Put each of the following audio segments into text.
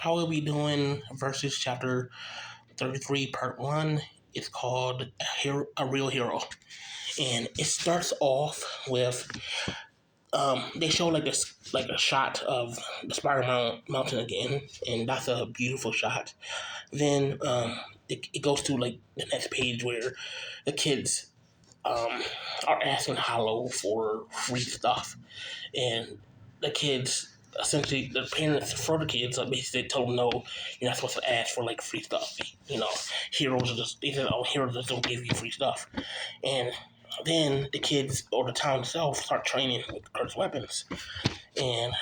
I will be doing verses chapter 33, part 1. It's called a Real Hero. And it starts off with they show like this like a shot of the Mountain again, and that's a beautiful shot. Then it goes to like the next page where the kids are asking Hollow for free stuff, and the kids essentially the parents for the kids basically told them no, you're not supposed to ask for like free stuff. You know, heroes are just they said, oh, heroes just don't give you free stuff, and then the kids or the town itself start training with cursed weapons, and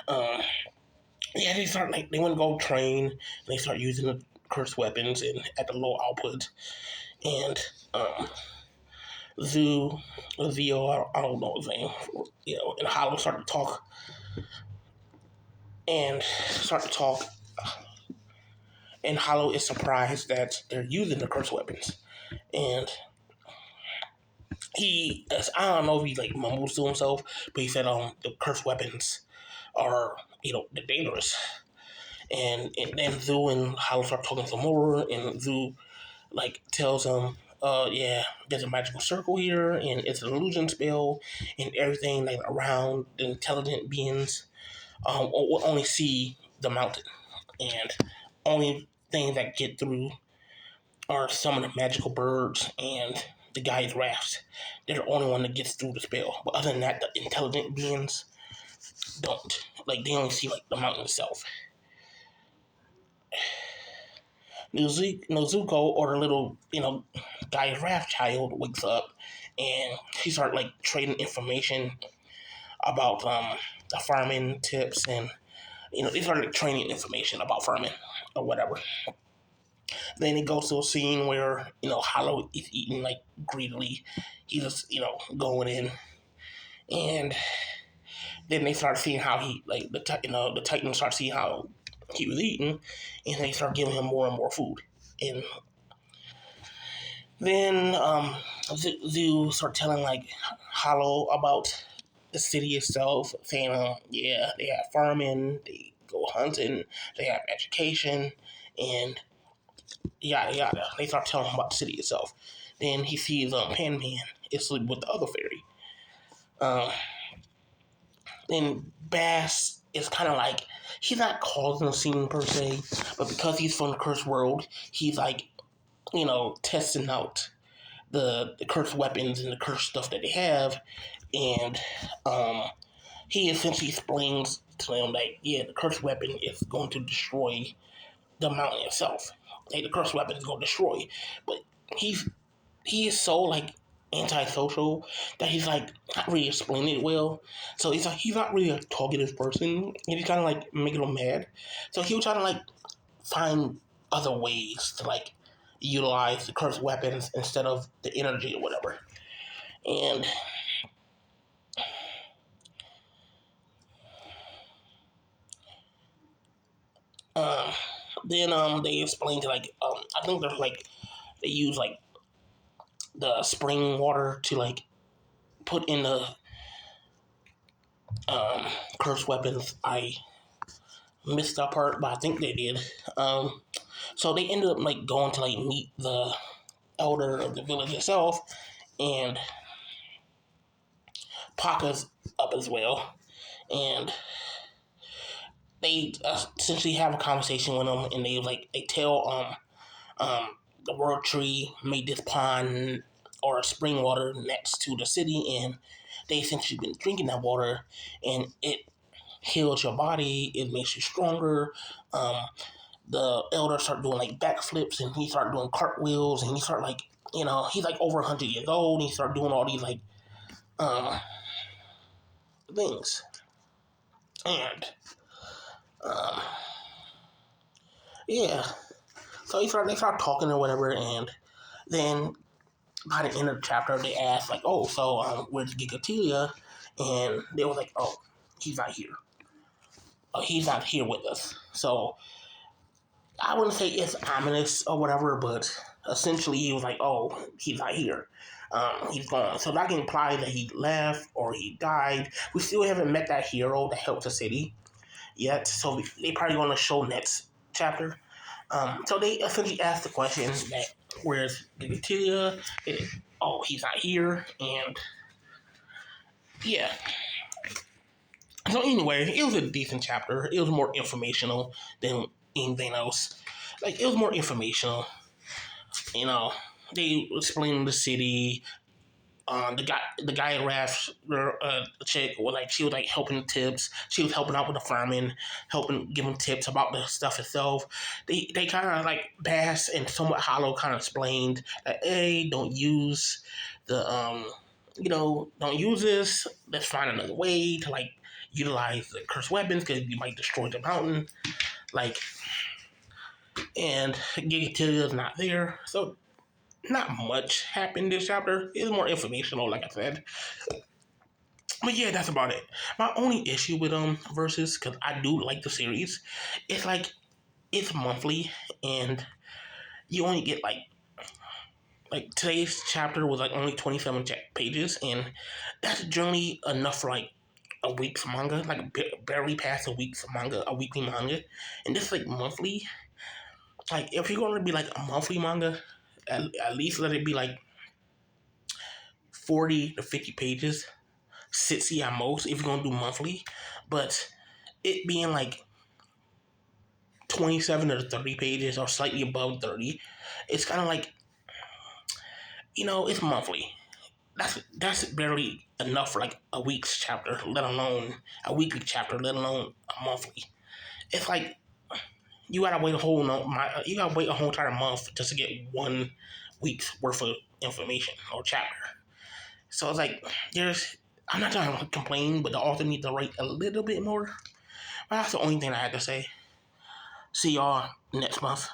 yeah, they start like they want to go train, and they start using the cursed weapons and at the low output, and Zoo, Zio, I don't know his name, and Hollow start to talk, and Hollow is surprised that they're using the cursed weapons, and I don't know if he like mumbles to himself, but he said the cursed weapons are they're dangerous, and then Zoo and Hollow start talking some more, and Zoo like tells him, yeah, there's a magical circle here, and it's an illusion spell, and everything like around the intelligent beings will only see the mountain, and only things that get through are some of the magical birds and the guy's rafts. They're the only one that gets through the spell. But other than that, the intelligent beings don't. Like they only see like the mountain itself. Nezuko or the little, guy's raft child wakes up and she starts like trading information about the farming tips, and they started like, training information about farming or whatever. Then it goes to a scene where Hollow is eating like greedily. He's just going in, and then they start seeing how he like the Titans start seeing how he was eating, and they start giving him more and more food. And then Zoo start telling like Hollow about the city itself, saying, yeah, they have farming, they go hunting, they have education, and yada yada. They start telling him about the city itself. Then he sees Pan Man is with the other fairy. Then Bass is kind of like he's not causing a scene per se, but because he's from the cursed world, he's like testing out the cursed weapons and the cursed stuff that they have, and he essentially explains to them like, yeah, the cursed weapon is going to destroy the mountain itself. Like the cursed weapon is going to destroy, but he is so like antisocial that he's like not really explaining it well. So he's not really a talkative person. He's kind of like making him mad. So he was trying to like find other ways to like utilize the cursed weapons instead of the energy or whatever. And then they explain to like I think there's like they use like the spring water to like put in the cursed weapons. I missed that part, but I think they did. So they ended up like going to like meet the elder of the village itself, and Paka's up as well, and they essentially have a conversation with him, and they tell the world tree made this pond or spring water next to the city, and they essentially been drinking that water, and it heals your body, it makes you stronger. The elder start doing like backflips, and he start doing cartwheels, and he start like he's like over 100 years old, and he start doing all these like things, and yeah. So they start talking or whatever, and then by the end of the chapter, they ask like, "Oh, so where's Gigatilia?" And they were like, "Oh, he's not here. He's not here with us." So I wouldn't say it's ominous or whatever, but essentially he was like, "Oh, he's not here. He's gone." So that can imply that he left or he died. We still haven't met that hero that helped the city yet, so they probably going to show next chapter. So they essentially asked the question that where's Gigatia? Oh, he's not here, and yeah. So anyway, it was a decent chapter. It was more informational than anything else. Like it was more informational. You know, they explained the city. The guy harassed the chick. Well, like she was like helping tips. She was helping out with the farming, helping giving tips about the stuff itself. They kind of like Bass and somewhat Hollow kind of explained that hey, don't use the don't use this. Let's find another way to like utilize the cursed weapons because you might destroy the mountain. Like, and Gigatillia is not there, so not much happened this chapter. It's more informational, like I said. But yeah, that's about it. My only issue with versus because I do like the series, it's like it's monthly and you only get like today's chapter was like only 27 pages and that's generally enough for like a week's manga, like barely past a week's manga, a weekly manga, and this like monthly. Like if you're gonna be like a monthly manga, at least let it be like 40 to 50 pages 60 at most if you're gonna do monthly, but it being like 27 to 30 pages or slightly above 30, it's kind of like it's monthly. That's barely enough for like a week's chapter, let alone a weekly chapter, let alone a monthly. It's like you gotta wait you gotta wait a whole entire month just to get 1 week's worth of information or chapter. So it's like I'm not trying to complain, but the author needs to write a little bit more. But that's the only thing I had to say. See y'all next month.